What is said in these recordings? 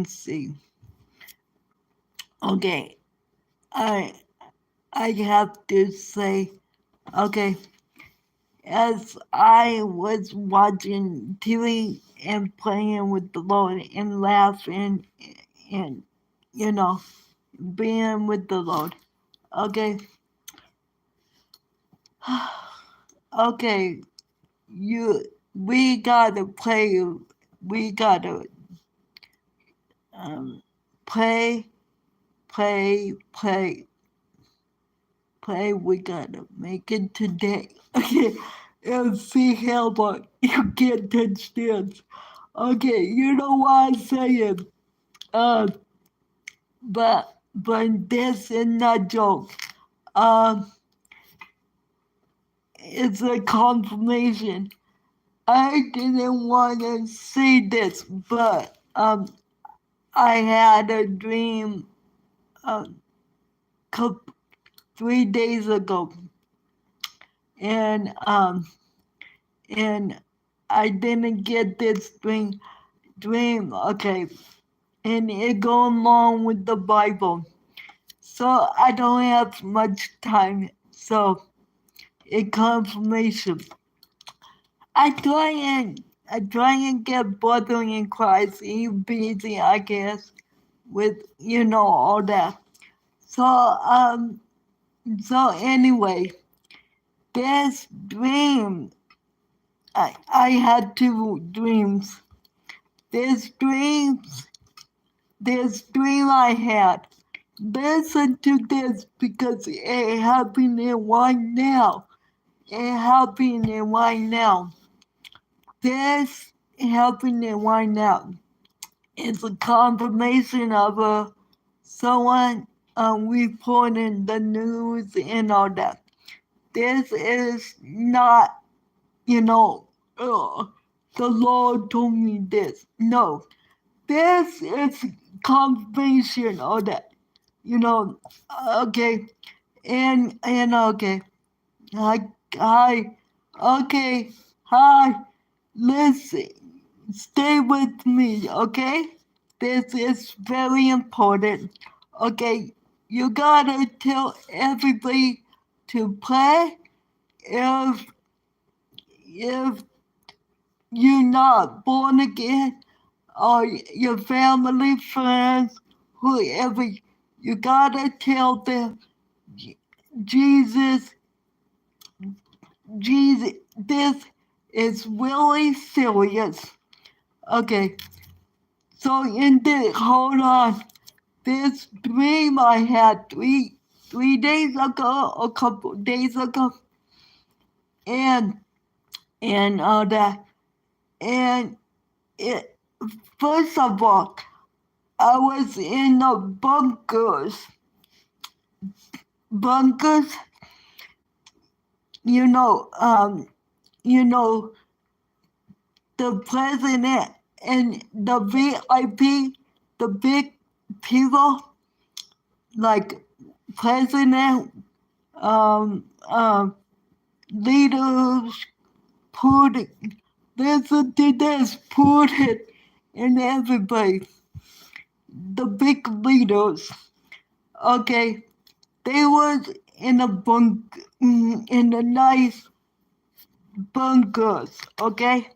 and see. Okay, I have to say, okay, as I was watching TV and playing with the Lord and laughing and you know being with the Lord. Okay, okay, you we gotta play. We gotta um, play, play, play, play. We gotta make it today. Okay, and see how much you get touch this. Okay, you know what I'm saying. Uh, but this is not joke. Um, it's a confirmation. I didn't want to say this, but I had a dream um, 3 days ago, and and I didn't get this dream. Okay, and it go along with the Bible, so I don't have much time. So it confirmation. I try and get bothering in Christ. He busy, I guess, with all that. So anyway, this dream, I had two dreams. This dream I had. Listen to this because it happening right now. It happening right now. This happening right now. It's a confirmation of someone reporting the news and all that. This is not, you know, the Lord told me this. No, this is confirmation of that. You know, okay, and okay, hi, okay, hi. Listen, stay with me, okay? This is very important. Okay, you gotta tell everybody to play if you're not born again or your family, friends, whoever, you gotta tell them Jesus, Jesus, this is really serious. Okay, so in this, hold on. This dream I had three days ago, a couple days ago, and that, and it, first of all, I was in the bunkers, you know, you know, the president and the VIP, the big people, like president, um, um, leaders, Putin, listen to this, Putin, and everybody, the big leaders, okay, they was in a in a nice bunkers, okay,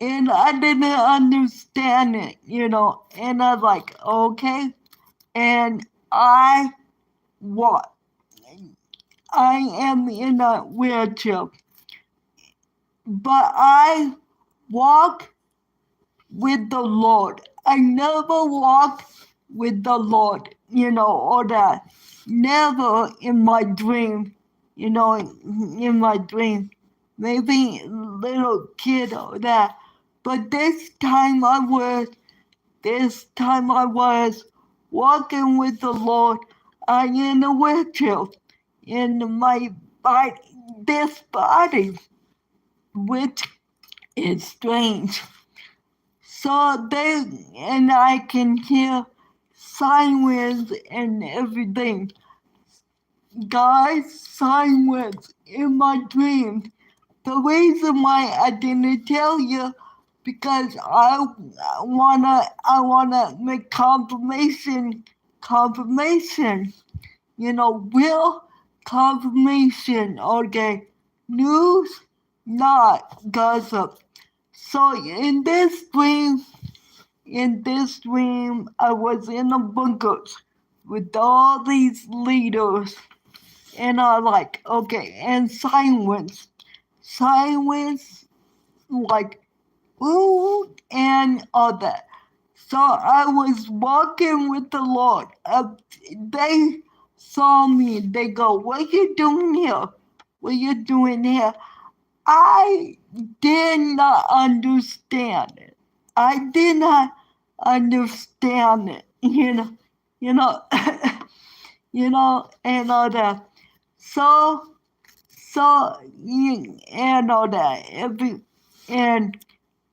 and I didn't understand it, and I was like, okay, and what, I am in a wheelchair, but I walk with the Lord. I never walk with the Lord, or that. Never in my dream, in my dream. Maybe little kid or that. But this time I was walking with the Lord. I in a wheelchair in my body, this body, which is strange. So they and I can hear sirens and everything. Guys, sirens in my dreams. The reason why I didn't tell you because I wanna make confirmation, real confirmation, okay? News, not gossip. So in this dream, I was in the bunkers with all these leaders, and I like, okay, and silence, like, ooh, and all that. So I was walking with the Lord. They saw me. They go, "What you doing here? What you doing here?" I did not understand it. I did not understand it. You know, and all that. So, and all that. And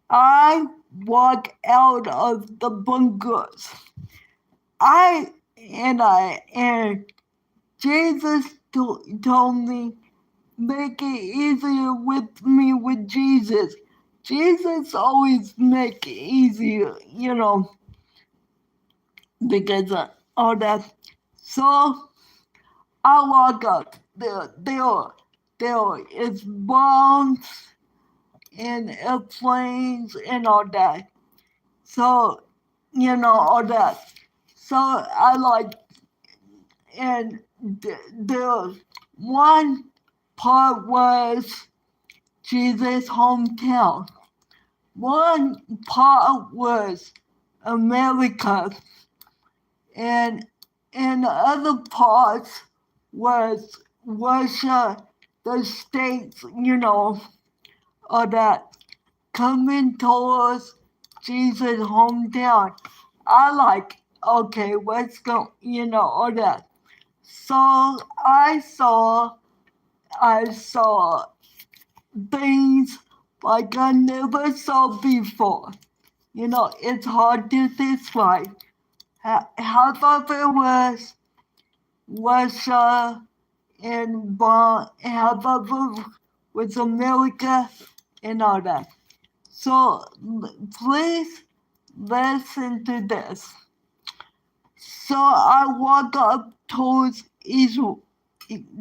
I walk out of the bunkers. And Jesus told me, make it easier with me with Jesus. Jesus always make it easier, because of all that. So I walk up. There is bombs and airplanes and all that. So, all that. So I like, and the one part was Jesus' hometown. One part was America, and the other parts was Russia, the states, or that coming towards Jesus' hometown. I like, okay, what's going, or that. So I saw things like I never saw before. It's hard to describe. Half of it was Russia and half of it was America and all that. So please listen to this. So I walk up towards Israel,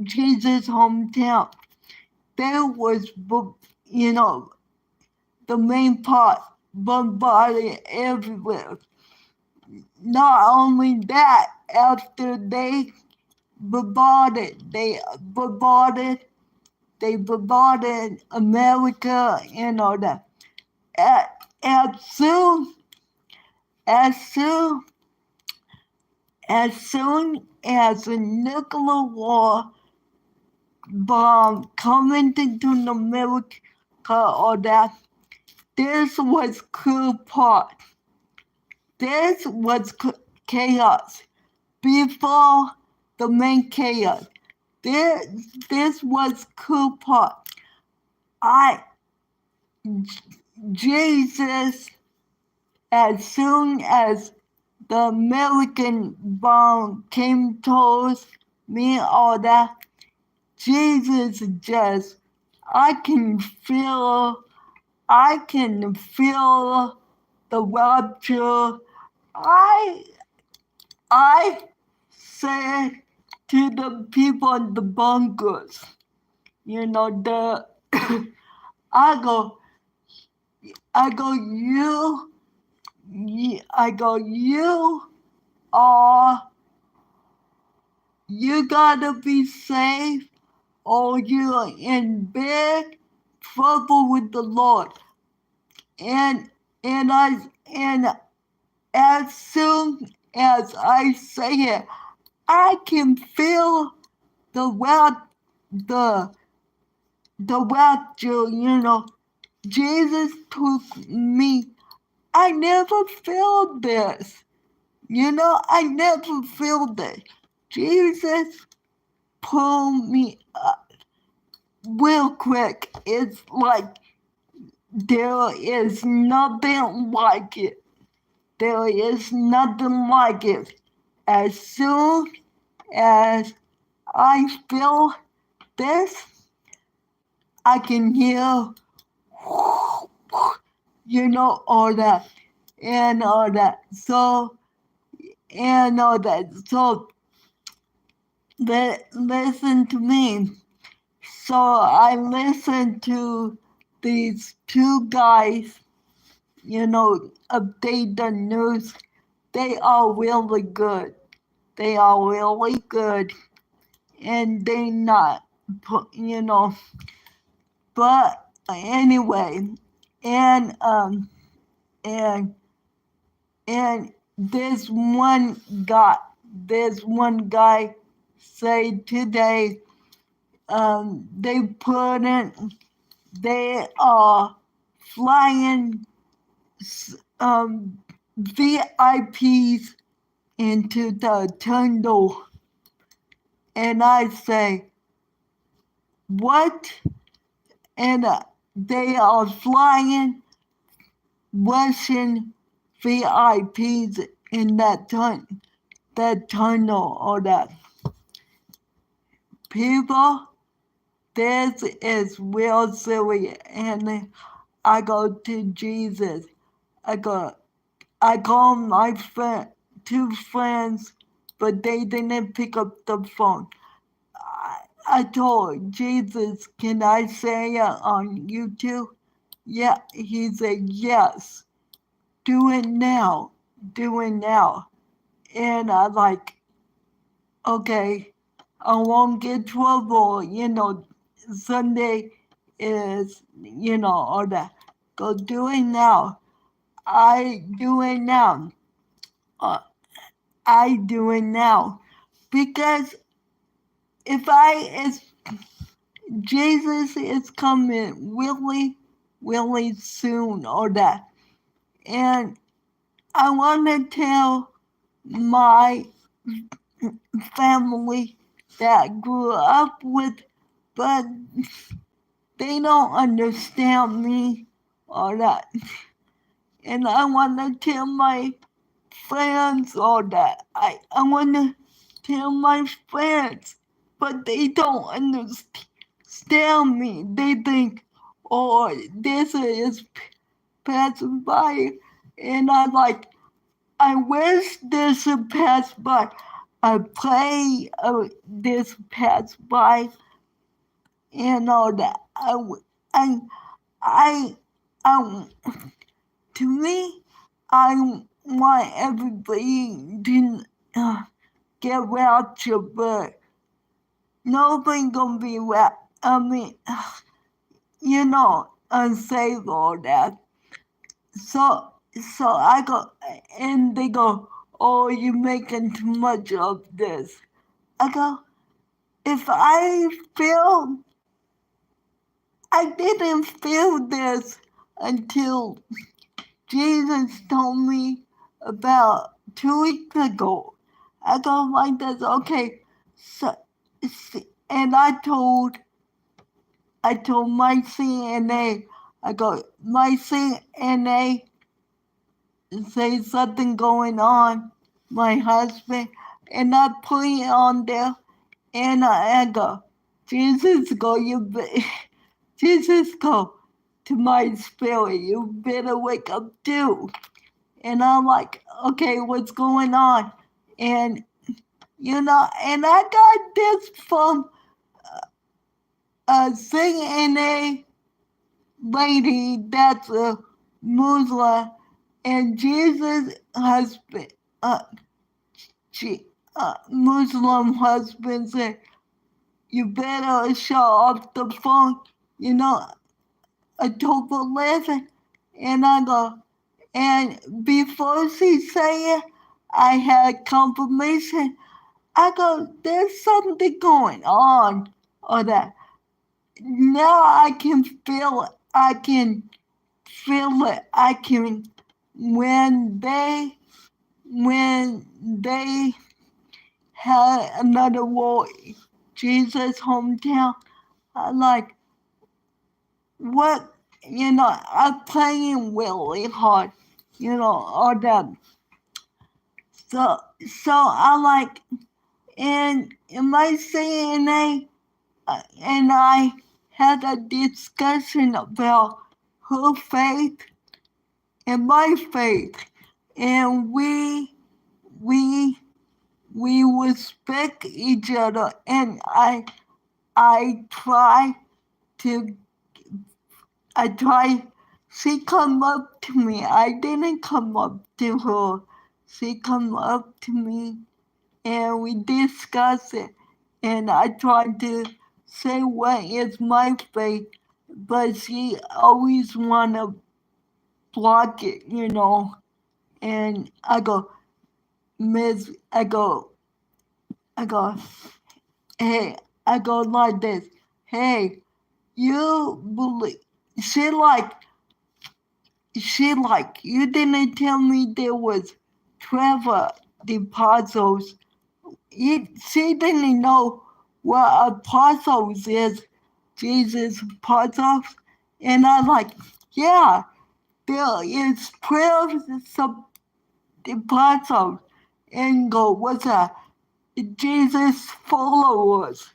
Jesus' hometown. There was, the main part bombarded everywhere. Not only that, after they bombarded America and all that. As soon as soon as soon as a nuclear war bomb coming into America or that, this was cool part. This was chaos before the main chaos. This was cool part. Jesus, as soon as the American bomb came towards me, all that, Jesus just, I can feel the rapture. I said to the people in the bunkers, the I go, you are, you gotta be safe or you're in big trouble with the Lord. And and as soon as I say it, I can feel the the rapture, Jesus took me. I never felt this. I never felt this. Jesus pulled me up real quick. It's like there is nothing like it. There is nothing like it. As soon as I feel this, I can hear all that, and all that. So, and all that. So, listen to me. So, I listened to these two guys, update the news. They are really good. They are really good. And they not, but anyway, and, and, and this one guy say today, they are flying, VIPs into the tunnel. And I say, what? And they are flying Russian VIPs in that tunnel, or that people. This is real silly. And I go to Jesus. I go, I call my two friends, but they didn't pick up the phone. I told Jesus, can I say it on YouTube? Yeah, he said, yes, do it now, do it now. And I like, okay, I won't get trouble, Sunday is, all that. Go do it now. I do it now. Uh, I do it now. Because if Jesus is coming really, really soon, or that. And I want to tell my family that I grew up with, but they don't understand me, or that. And I want to tell my friends all that. I want to tell my friends, but they don't understand me. They think, oh, this is passing by. And I like, I wish this would pass by. I pray this pass by, and all that. I, I, I, to me, I want everybody to get rapture, but nobody gonna be I mean, unsaved, all that. So, so I go, and they go, oh, you're making too much of this. I go, if I didn't feel this until Jesus told me about 2 weeks ago. I go like this, okay, so, and I told my CNA, I go, my CNA say something going on, my husband, and I put it on there, and I go, Jesus go, Jesus go to my spirit, you better wake up too. And I'm like, okay, what's going on? And and I got this from a CNA lady that's a Muslim, and Jesus' husband, she, Muslim husband said, you better shut off the phone, October 11th. And I go, and before she say it, I had confirmation. I go, there's something going on, or that. Now I can feel it. I can feel it. I can, when they had another war, Jesus' hometown, I like, what, I'm playing really hard, all that. So I like, and in my CNA, and I had a discussion about her faith, and my faith, and we respect each other, and I try to I try. She come up to me. I didn't come up to her. She come up to me, and we discuss it. And I tried to say what is my faith, but she always wanna block it, And I go, Miss, I go, hey, I go like this. Hey, you believe? She like, you didn't tell me there was Trevor deposits. She didn't know what apostles is, Jesus apostles. And I like, yeah, there is 12 apostles. And go, what's that? Jesus followers,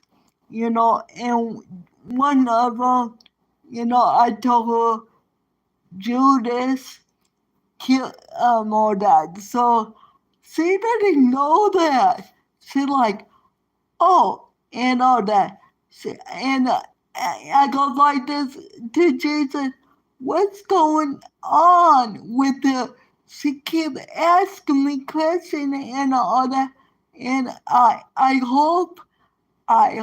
and one of them, I told her Judas killed all that. So she didn't know that. She like, oh, and all that. And I go like this to Jesus, what's going on with the, she keep asking me questions and all that. And I hope I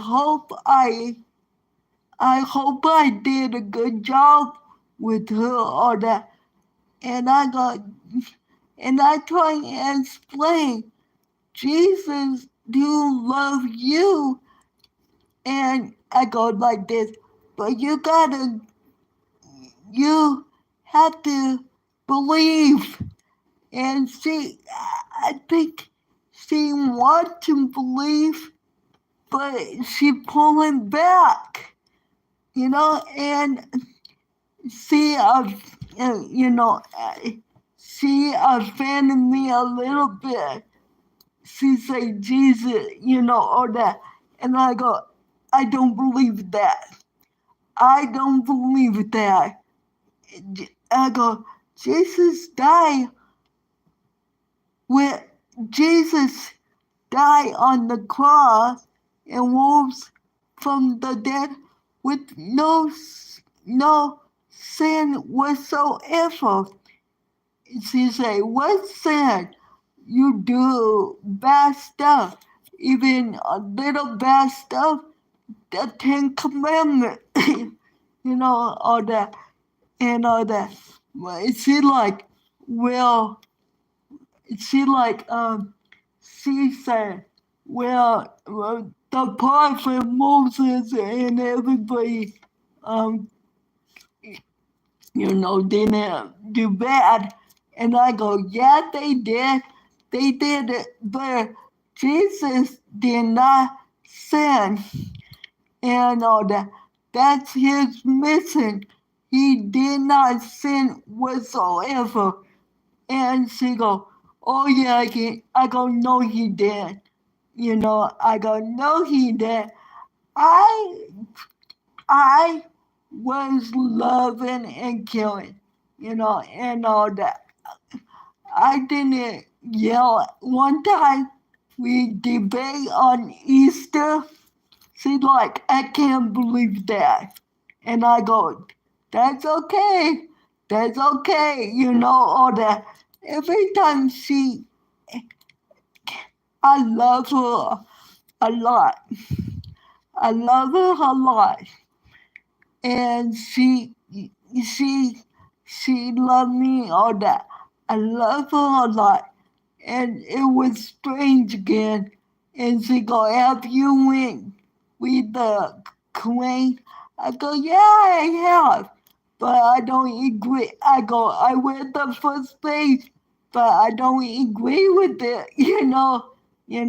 did a good job with her or that. And I try and explain, Jesus do love you. And I go like this, but you have to believe. And I think she wants to believe, but she pulling back, and she, she offended me a little bit. She say Jesus, or that. And I go, I don't believe that. I don't believe that. I go, Jesus died with Jesus died on the cross and rose from the dead with no sin whatsoever. She say, what sin? You do bad stuff, even a little bad stuff, the Ten Commandments, all that and all that. Well, she like, well, she like, she said, well, the prophet Moses and everybody, um, didn't do bad. And I go, yeah, they did. They did it, but Jesus did not sin and all that. That's his mission. He did not sin whatsoever. And she go, oh yeah, I go, no, he did. I go, no, he did. I I was loving and killing, and all that. I didn't yell. One time we debate on Easter. She's like, I can't believe that. And I go, that's okay. That's okay, all that. Every time I love her a lot. I love her a lot. And she, she loved me, all that. I love her a lot. And it was strange again. And she go, have you went with the queen? I go, yeah, I have. But I don't agree. I go, I went the first page, but I don't agree with it,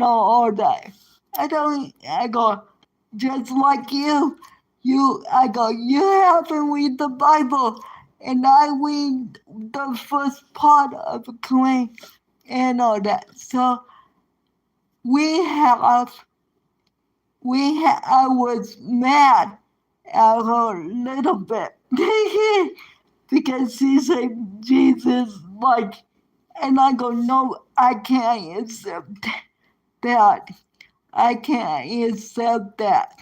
all that. I go, just like I go, you haven't read the Bible, and I read the first part of the Quran and all that. So we have, I was mad at her a little bit. because she said Jesus, like, and I go, no, I can't accept that. I can't accept that.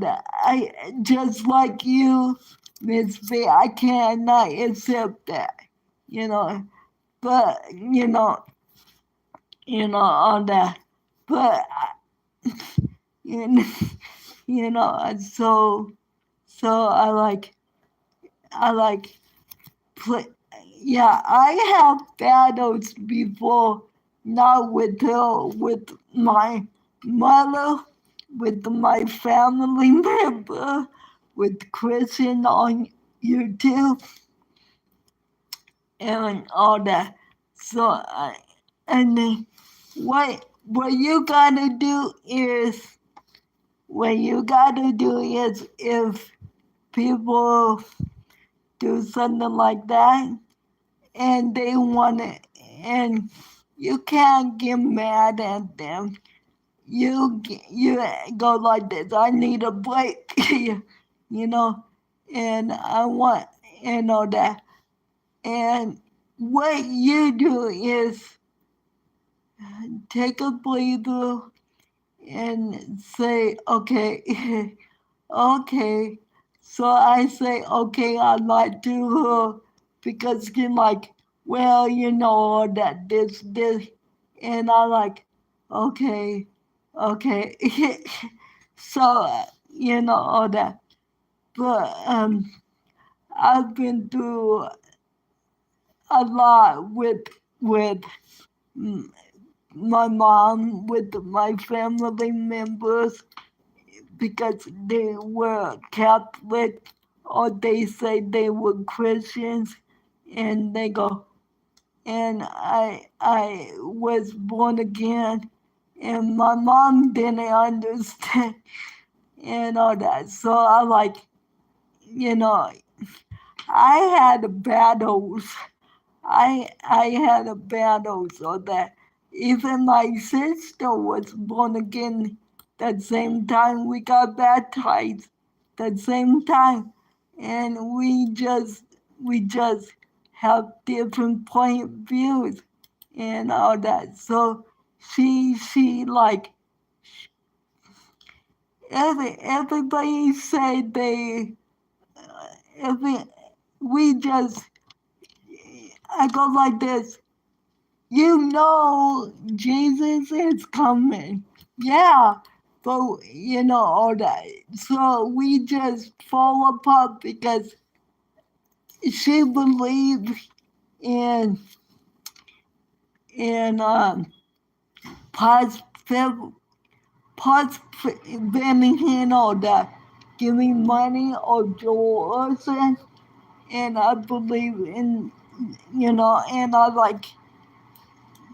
That I just like you, Miss B, I cannot accept that. You know, but all that. But you know, so I like play. Yeah, I have battles before, not with her, with my mother, with my family member, with Christian on YouTube and all that. So and then what you gotta do is if people do something like that and they want it, and you can't get mad at them. You go like this. I need a break, you know, and I want that. And what you do is take a breather and say, okay, okay. So I say, okay, I lied to her because she's like, well, that this. And I like, okay, okay. So, all that. But I've been through a lot with mm, my mom, with my family members, because they were Catholic or they say they were Christians, and they go, and I was born again, and my mom didn't understand and all that. So I like, you know, I had battles. I had a battle so that even my sister was born again the same time we got baptized, the same time, and we just have different point of views and all that. So she like everybody say they every we just I go like this. Jesus is coming. Yeah. But all that. So we just fall apart because she believes in in positive positive all that, giving money or doors, and I believe in and I like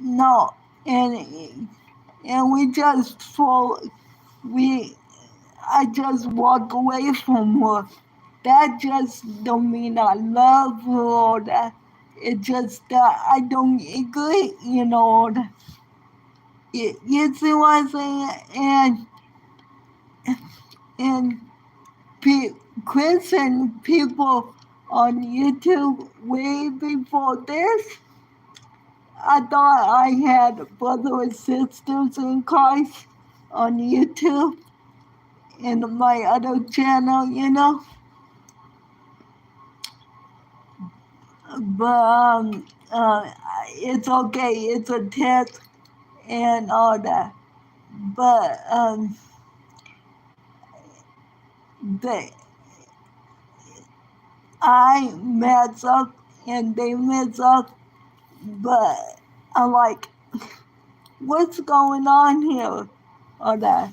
no, and we just fall we I just walk away from her. That just don't mean I love her or that. It just that I don't agree, that. You see what I'm saying? And Christian people on YouTube way before this, I thought I had brothers and sisters in Christ on YouTube and my other channel, but it's okay. It's a test and all that. But they, I mess up and they mess up, but I'm like, what's going on here? Or that.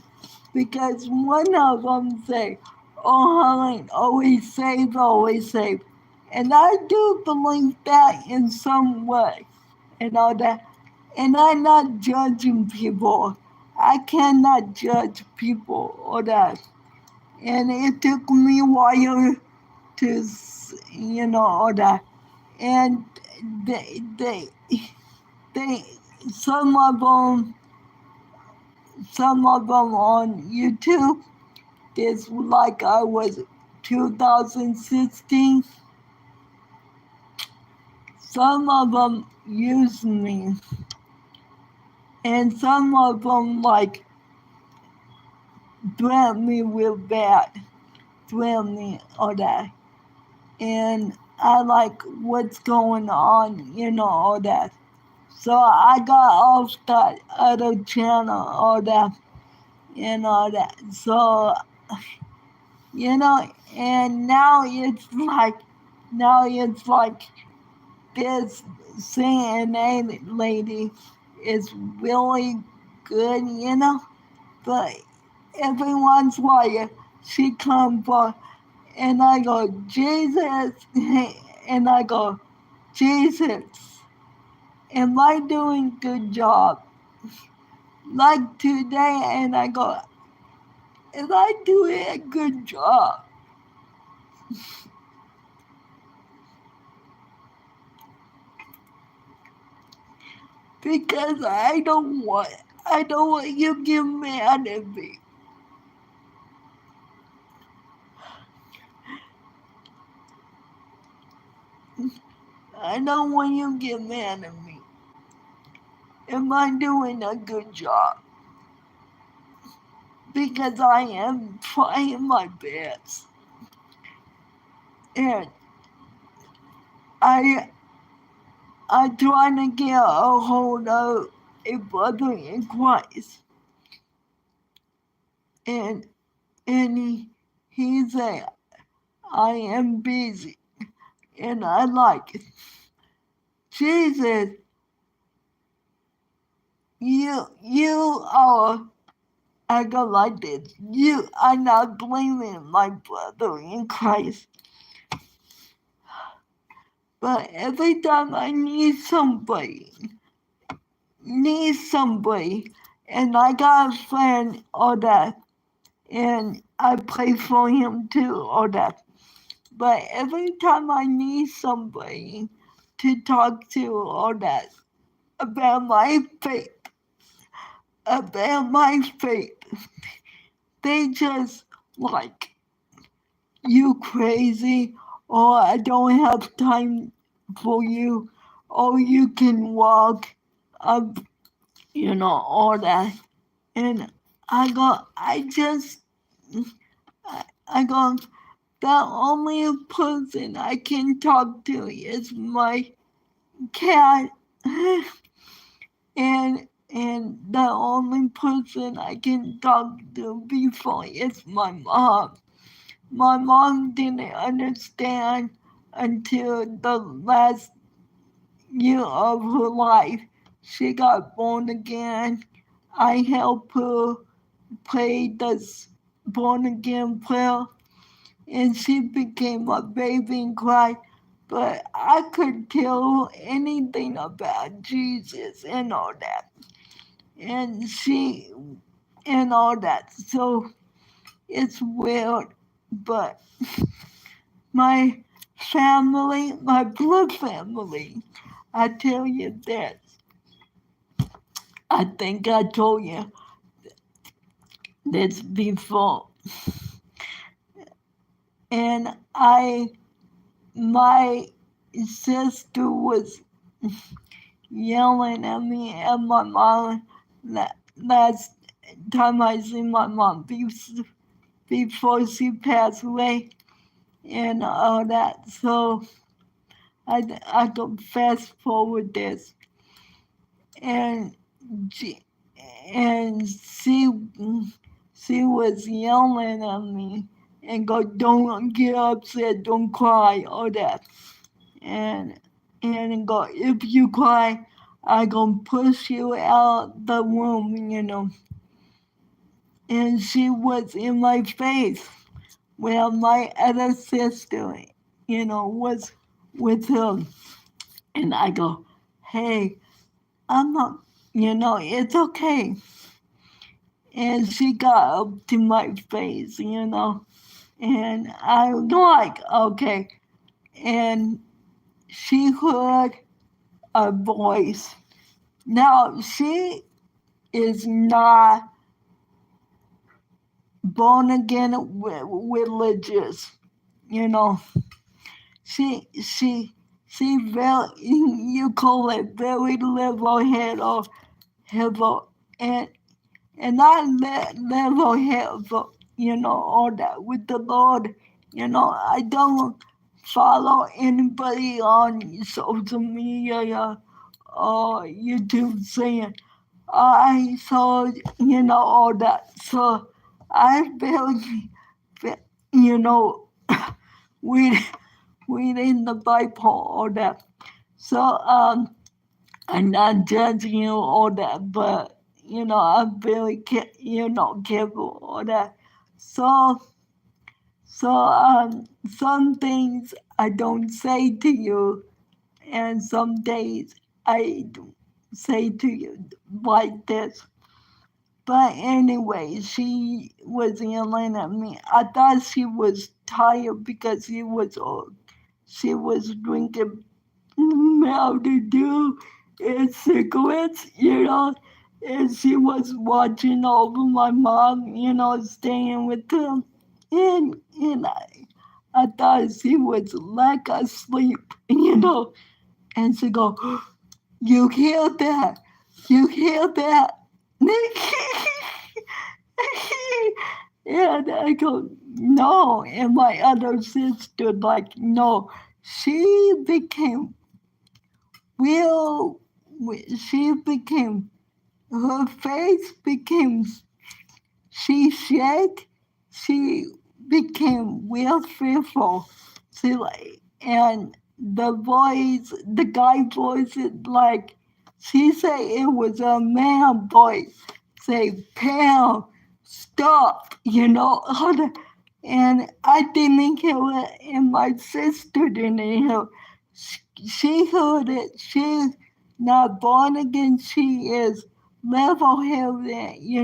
Because one of them say, oh, Helen, always save, always save. And I do believe that in some way and all that. And I'm not judging people. I cannot judge people or that. And it took me a while to, all that. And they, some of them on YouTube, this like I was 2016. some of them use me, and some of them like threaten me with that, threaten me or that. And I like what's going on, all that. So I got off that other channel, all that, and all that. So, and now it's like this CNN lady is really good, but everyone's like, she comes for, and I go, Jesus, and I go, Jesus, am I doing good job? Like today, and I go, am I doing a good job? Because I don't want you to get mad at me. I don't want you to get mad at me. Am I doing a good job? Because I am trying my best. And I'm trying to get a hold of a brother in Christ. And he said, I am busy. And I like it. Jesus, you are, I go like this, you are not blaming my brother in Christ. But every time I need somebody, and I got a friend or that, and I pray for him too or that. But every time I need somebody to talk to or that about my faith, they just like, you crazy, or I don't have time for you, or you can walk up, all that. And I go, the only person I can talk to is my cat. and the only person I can talk to before is my mom. My mom didn't understand until the last year of her life. She got born again. I helped her pray this born again prayer, and she became a baby in Christ. But I could tell her anything about Jesus and all that. And all that. So it's weird, but my family, my blood family, I tell you this. I think I told you this before. And my sister was yelling at me and my mom last time I seen my mom before she passed away and all that. So I could fast forward this. And she, and she was yelling at me and go, don't get upset, don't cry, all that. And go, if you cry, I gonna push you out the room. And she was in my face while my other sister, was with him. And I go, hey, I'm not, it's okay. And she got up to my face, and I was like, okay. And she heard a voice. Now, she is not born again religious, you know. She she very, you call it very level-headed or level, and I level-headed, all that with the Lord. I don't follow anybody on social media or YouTube saying I saw, all that. So I barely, you know, read, reading the Bible, all that. So I'm not judging you, all that, but, I'm very, careful, all that. So, some things I don't say to you, and some days I do say to you like this. But anyway, she was yelling at me. I thought she was tired because she was drinking Mountain Dew and cigarettes, and she was watching over my mom, staying with them. And I thought she was like asleep, and she go, "You hear that? You hear that?" And I go, "No." And my other sister, like, "No." She became real, she became, her face became, she shed, she became real fearful. She like, and the guy voice, like, she said it was a man voice. Say, "Pam, stop," and I didn't hear it, and my sister didn't hear it. She heard it. She's not born again. She is level headed,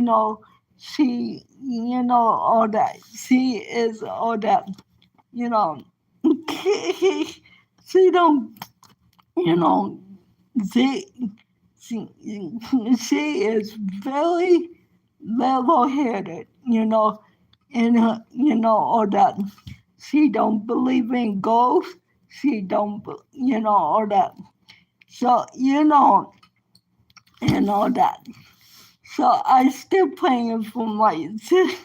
all that. She is all that, you know. She don't, you know, she, she, she is very level headed, and all that. She don't believe in ghosts. She don't, all that. So, and all that. So I still praying for my sister,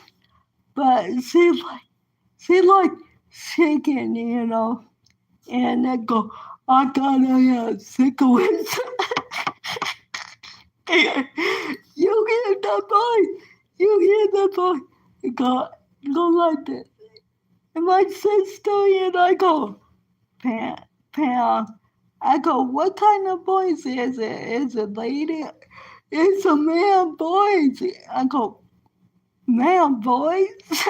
but she like shaking, and I go, "I gotta have cigarettes." You hear that boy? You hear that boy? Go, go like that. And my sister and I go, "Pam, Pam." I go, "What kind of voice is it? Is it lady? It's a man voice." I go, "Man voice?"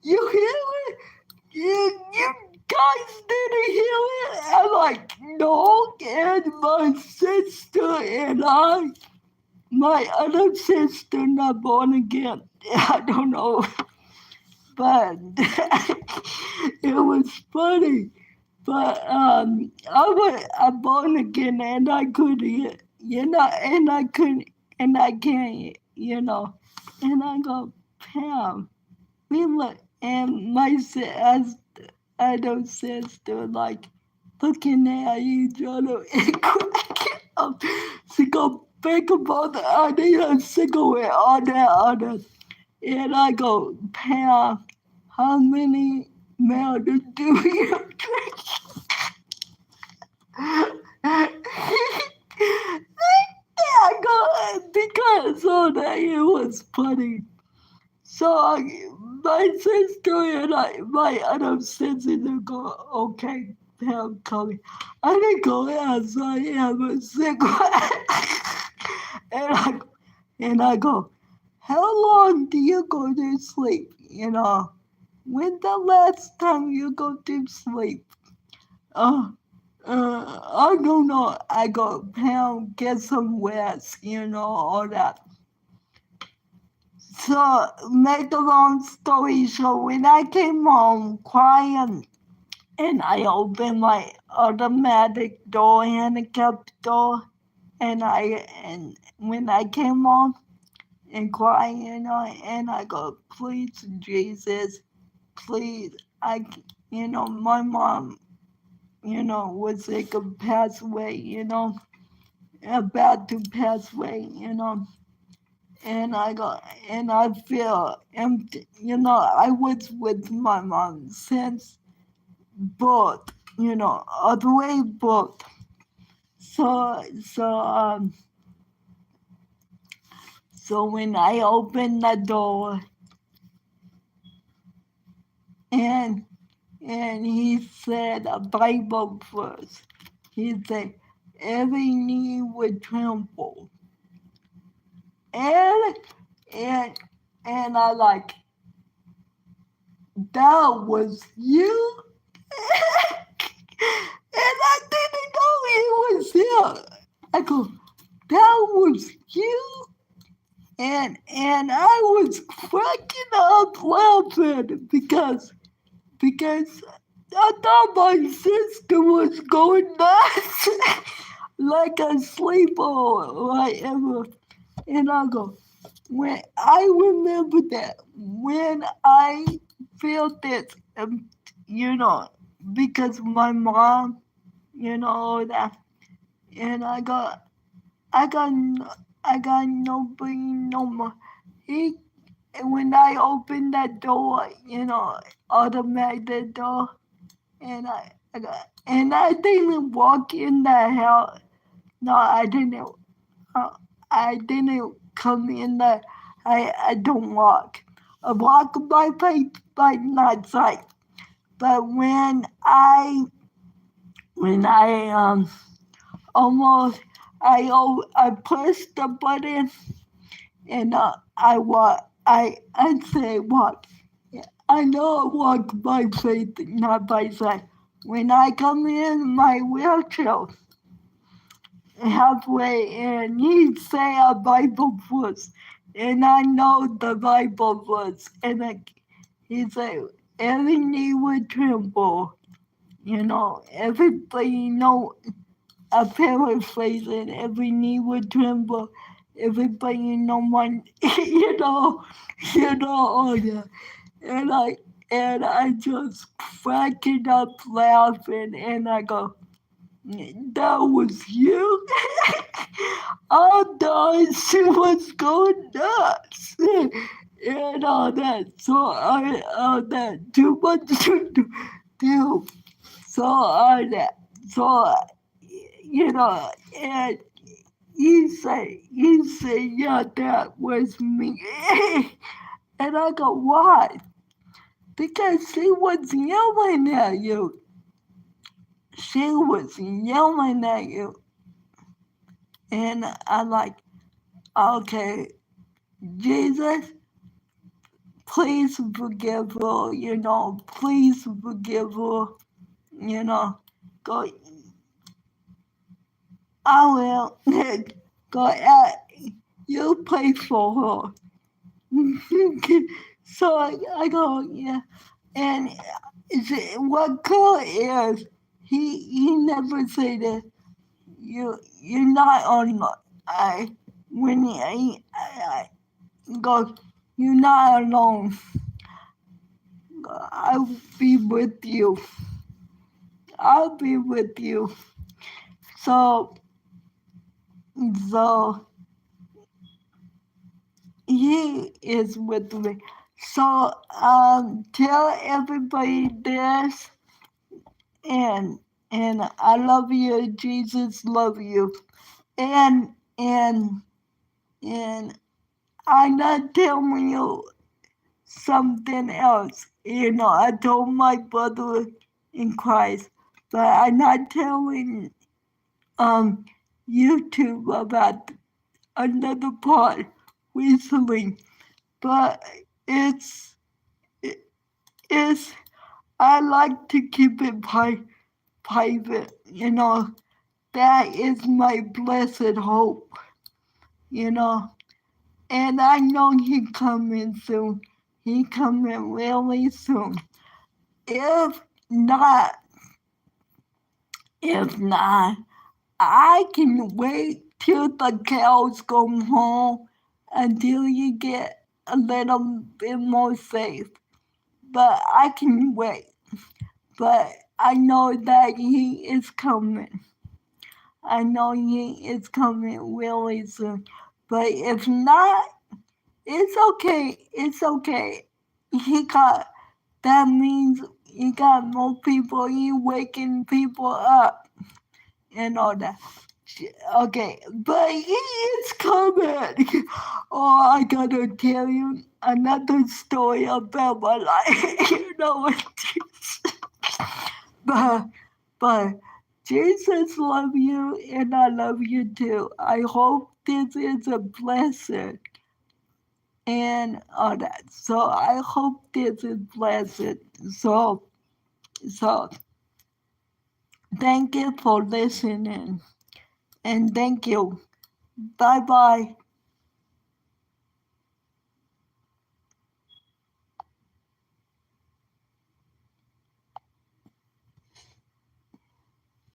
You hear it? You guys didn't hear it? I'm like, "No." And my sister and I, my other sister, not born again. I don't know, but it was funny. But I'm born again, and I could hear, and I couldn't, and I can't, and I go, "Pam, we look," and as other sister like looking at each other and cracking up. She go, "Think about the idea of cigarette on that other," and I go, "Pam, how many Mountain Dew you drink?" I go, because all that it was funny. So my sister and my other sister, go, "Okay, Pam, coming." I didn't go outside and have a cigarette. and I and I go, "How long do you go to sleep? When the last time you go to sleep?" Uh, I don't know. I go, "Pam, get some rest," all that. So, make a long story short, when I came home crying and I opened my automatic door, handicap door, and when I came home and crying, and I go, "Please, Jesus, please, my mom was like a pass away, about to pass away, and I feel empty. I was with my mom since birth, all the way birth. So so when I opened the door and he said a Bible verse, he said, every knee would tremble. And and and I like, that was you? And I didn't know he was here. I go, that was you? And I was cracking up laughing because I thought my sister was going nuts like a sleeper or whatever. And I go, when I remember that when I felt it, because my mom, that, and I got, I got nobody no more. He, when I opened that door, automatic door, and I didn't walk in the house. No, I didn't. Uh, I didn't come in the. I don't walk. I walk by faith, by not sight. But when I almost I pushed the button and I say walk. I know I walk by faith, not by sight. When I come in my wheelchair halfway and he say a Bible verse, and I know the Bible verse, and he say every knee would tremble. Everybody know a paraphrasing, every knee would tremble. Everybody know one, all that. And I just cracking up laughing, and I go, that was you? I thought she was going nuts. And all that. So all that too much to do. So all that. So and he said, yeah, that was me. And I go, why? Because she was yelling at you. She was yelling at you. And I like, okay, Jesus, please forgive her, please forgive her, you know. Go, I will. Go, you pay for her. So I go, yeah. And what cool is, he never said that you're not on. I when I go, you're not alone. I'll be with you. I'll be with you. So so he is with me. So tell everybody this, and I love you. Jesus love you. And and and I'm not telling you something else. I told my brother in Christ, but I'm not telling YouTube about another part recently. But it's it's I like to keep it private. That is my blessed hope. You know, and I know he coming soon. He coming really soon. If not, if not, I can wait till the cows come home until you get a little bit more safe. But I can wait. But I know that He is coming. I know He is coming really soon. But if not, it's okay. It's okay. He got, that means He got more people. He waking people up and all that. Okay, but He is coming. Oh, I gotta tell you another story about my life. You know what? but but Jesus love you and I love you too. I hope this is a blessing and all that. So I hope this is blessed. So so thank you for listening and thank you. Bye bye.